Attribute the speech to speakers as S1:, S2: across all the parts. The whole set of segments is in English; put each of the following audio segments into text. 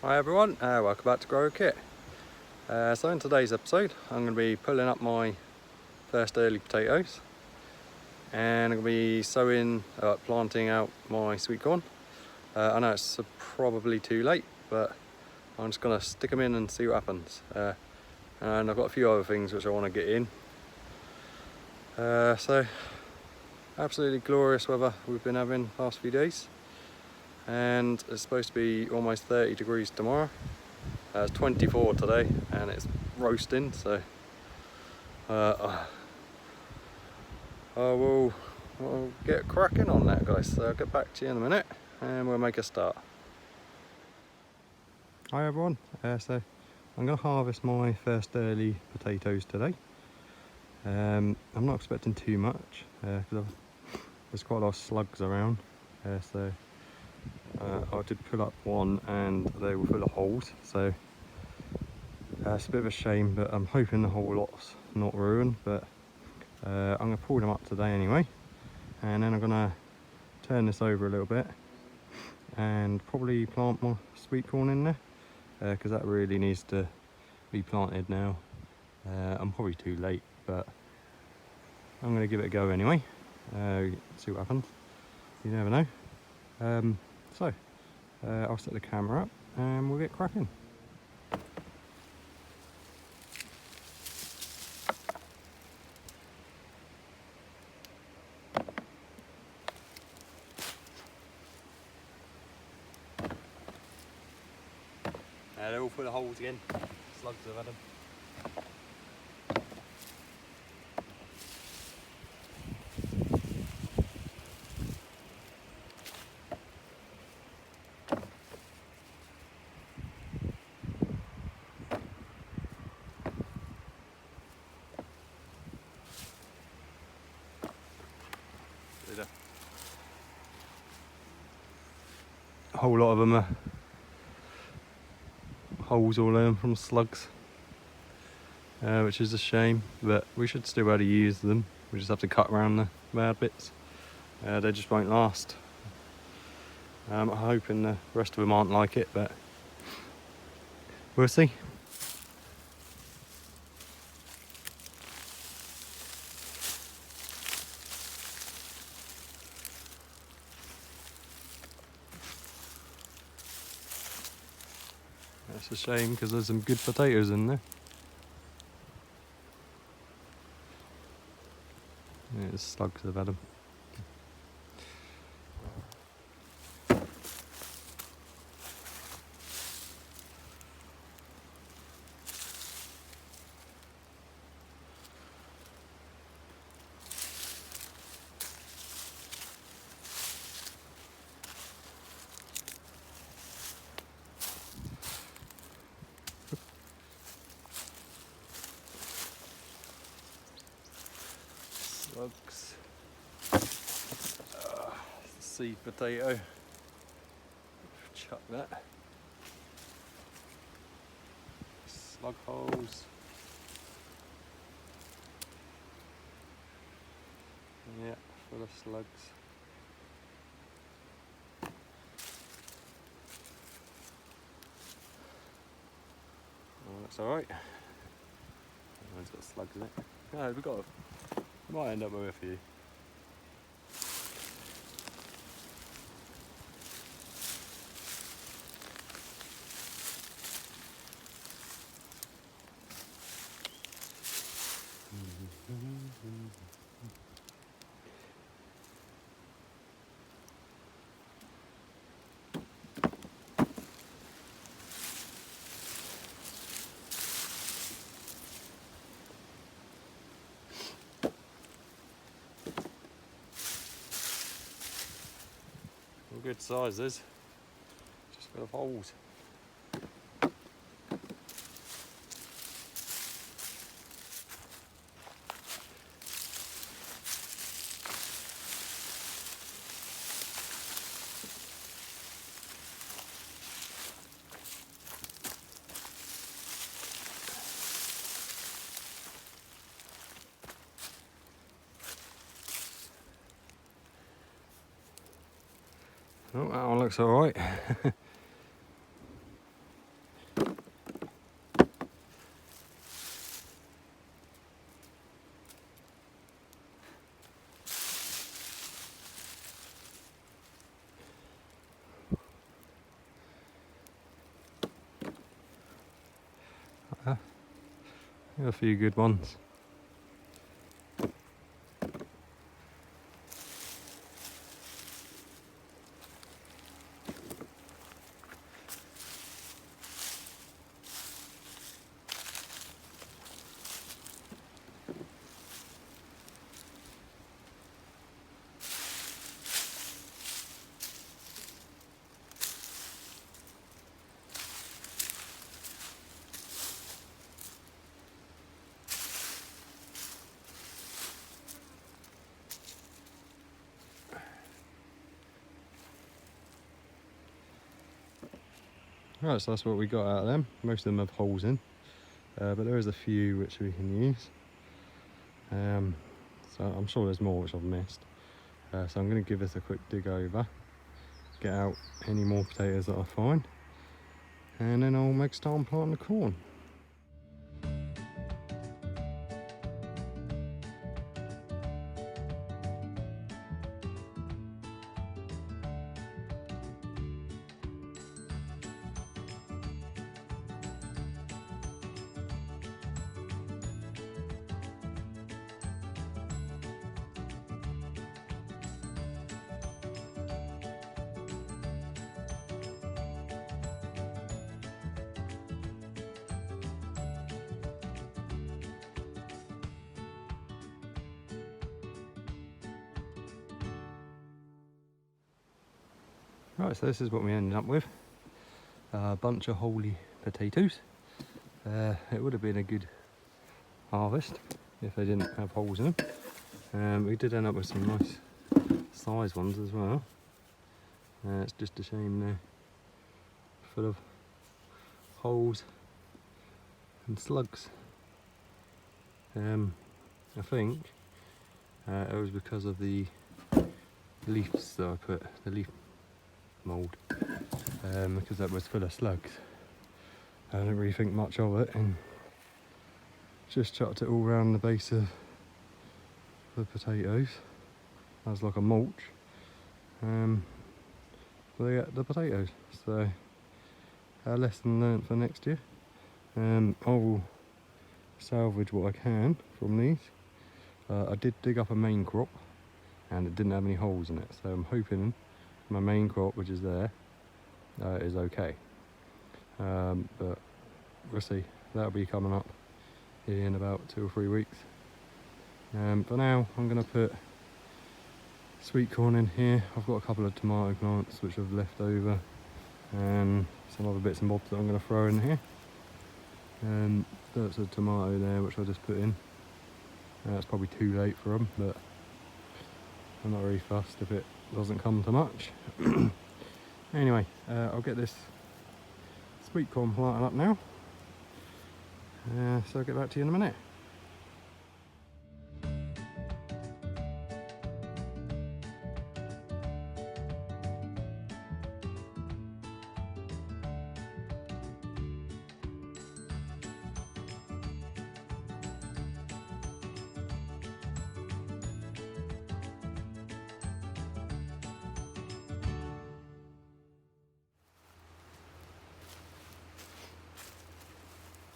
S1: Hi everyone, welcome back to Grow Kit. So in today's episode I'm going to be pulling up my first early potatoes and I'm going to be planting out my sweet corn. I know it's probably too late, but I'm just going to stick them in and see what happens. And I've got a few other things which I want to get in. So absolutely glorious weather we've been having the last few days, and it's supposed to be almost 30 degrees tomorrow. It's 24 today and it's roasting, so I will get cracking on that, guys. So I'll get back to you in a minute and we'll make a start. Hi everyone, so I'm going to harvest my first early potatoes today. I'm not expecting too much because there's quite a lot of slugs around, so I did pull up one and they were full of holes, so it's a bit of a shame, but I'm hoping the whole lot's not ruined. But I'm going to pull them up today anyway, and then I'm going to turn this over a little bit and probably plant my sweet corn in there, because that really needs to be planted now. I'm probably too late, but I'm going to give it a go anyway. See what happens, you never know. So I'll set the camera up and we'll get cracking. They're all full of holes again. Slugs have had them. A whole lot of them are holes all in them from slugs, which is a shame, but we should still be able to use them. We just have to cut around the bad bits. They just won't last. I'm hoping the rest of them aren't like it, but we'll see. That's a shame because there's some good potatoes in there. Yeah, the slugs have had them. Slugs. Seed potato. Chuck that. Slug holes. Yeah, full of slugs. Oh, that's alright. It's got slugs in it. No, we might end up with a few. All good sizes, just full of holes. Oh, that one looks alright. A few good ones. Right, so that's what we got out of them. Most of them have holes in, but there is a few which we can use. So I'm sure there's more which I've missed. So I'm going to give this a quick dig over, get out any more potatoes that I find, and then I'll make start planting the corn. Right, so this is what we ended up with. A bunch of holy potatoes. It would have been a good harvest if they didn't have holes in them. We did end up with some nice size ones as well. It's just a shame they're full of holes and slugs. I think it was because of the leaves that I put, the leaf mould, because that was full of slugs. I didn't really think much of it and just chucked it all around the base of the potatoes as like a mulch for the potatoes. So a lesson learnt for next year. I will salvage what I can from these. I did dig up a main crop and it didn't have any holes in it, so I'm hoping my main crop, which is there, is okay. But we'll see. That'll be coming up in about 2 or 3 weeks. For now, I'm going to put sweet corn in here. I've got a couple of tomato plants which I've left over, and some other bits and bobs that I'm going to throw in here. That's a tomato there which I just put in. It's probably too late for them, but I'm not really fussed if it doesn't come to much. Anyway, I'll get this sweet corn planted up now, so I'll get back to you in a minute.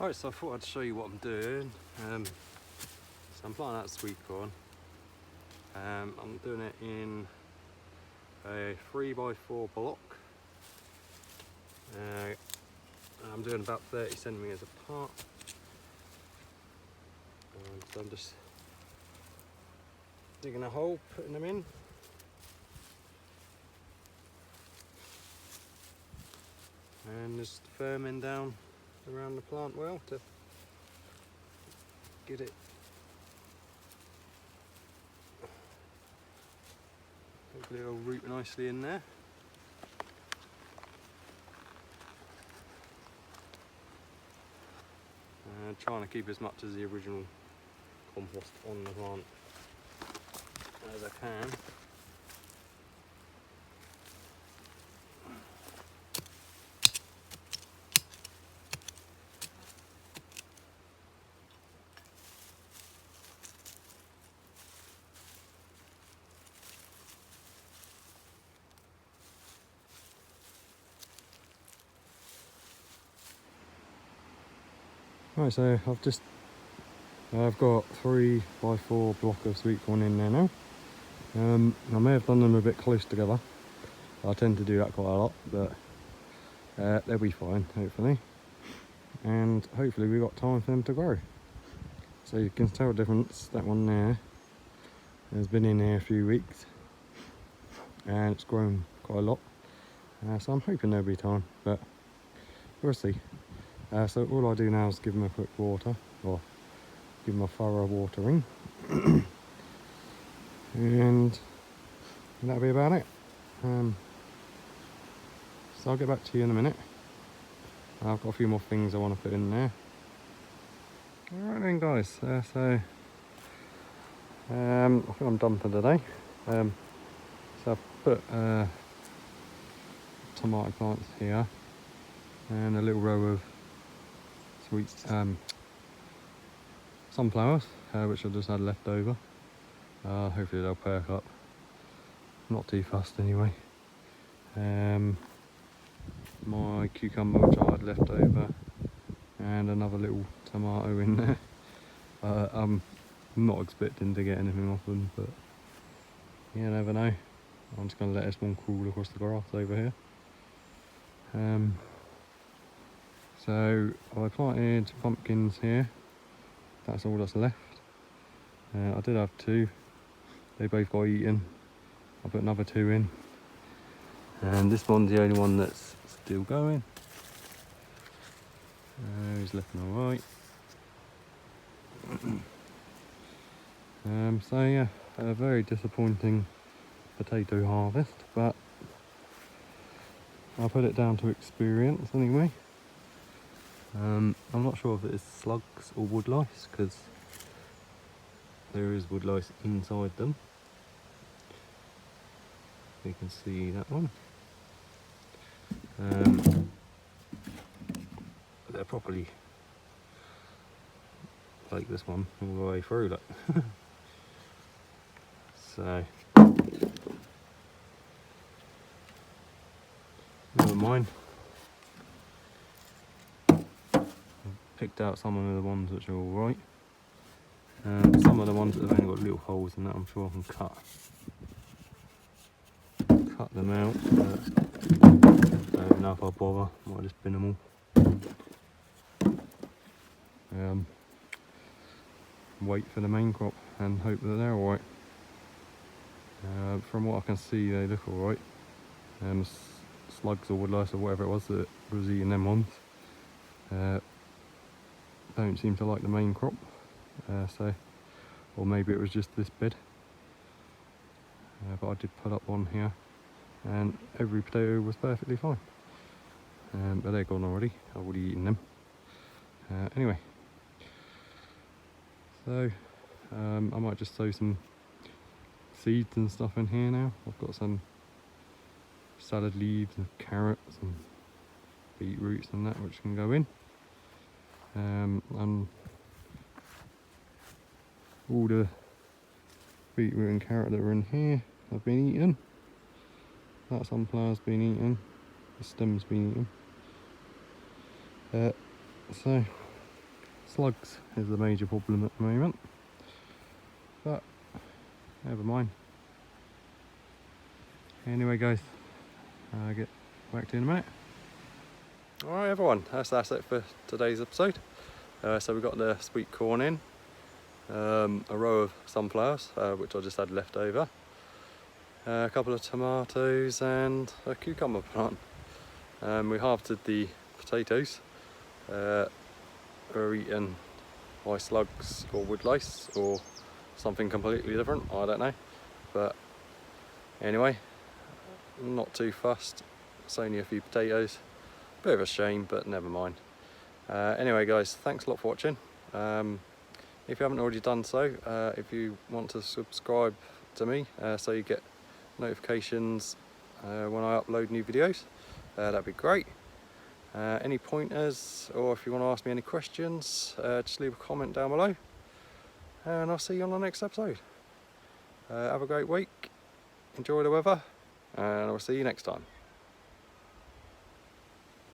S1: Alright, so I thought I'd show you what I'm doing. So I'm planting that sweet corn. I'm doing it in a 3x4 block. I'm doing about 30 centimetres apart. So I'm just digging a hole, putting them in. And just firming down around the plant well to get it hopefully it'll root nicely in there. Trying to keep as much as the original compost on the plant as I can. Right, so I've just I've got 3x4 block of sweet corn in there now. I may have done them a bit close together. I tend to do that quite a lot, but they'll be fine, hopefully. And hopefully we've got time for them to grow. So you can tell the difference. That one there has been in there a few weeks and it's grown quite a lot. So I'm hoping there'll be time, but we'll see. So all I do now is give them a quick water, or give them a thorough watering. And that'll be about it. So I'll get back to you in a minute. I've got a few more things I want to put in there. Alright then guys, so I think I'm done for today. So I've put tomato plants here and a little row of sweet sunflowers, which I just had left over. Hopefully they'll perk up. Not too fussed anyway. My cucumber which I had left over, and another little tomato in there. I'm not expecting to get anything off them, but you never know. I'm just going to let this one crawl across the grass over here. So I planted pumpkins here. That's all that's left. I did have 2. They both got eaten. I put another 2 in. And this one's the only one that's still going. Who's left and right. So yeah, a very disappointing potato harvest, but I'll put it down to experience anyway. I'm not sure if it is slugs or woodlice, because there is woodlice inside them. You can see that one. They're properly like this one all the way through, look. So never mind. I've picked out some of the ones which are alright. Some of the ones that have only got little holes in that, I'm sure I can cut them out, but I don't know if I'll bother. Might just bin them all. Wait for the main crop and hope that they're alright. From what I can see, they look alright. Slugs or woodlice or whatever it was that was eating them ones don't seem to like the main crop. So, or maybe it was just this bed. But I did put up one here, and every potato was perfectly fine. But they're gone already. I've already eaten them. Anyway, so I might just sow some seeds and stuff in here now. I've got some salad leaves and carrots and beetroots and that which can go in. And all the beetroot and carrot that were in here have been eaten. That sunflower's been eaten. The stem's been eaten. So slugs is the major problem at the moment, but never mind. Anyway guys, I'll get back to you in a minute. Alright everyone, that's it for today's episode. So we've got the sweet corn in, a row of sunflowers which I just had left over, a couple of tomatoes and a cucumber plant. We harvested the potatoes. Were eaten by slugs or woodlice or something completely different, I don't know. But anyway, not too fussed. It's only a few potatoes. Bit of a shame, but never mind. Anyway guys, thanks a lot for watching. If you haven't already done so, if you want to subscribe to me so you get notifications when I upload new videos, that'd be great. Any pointers, or if you want to ask me any questions, just leave a comment down below, and I'll see you on the next episode. Have a great week, enjoy the weather, and I'll see you next time.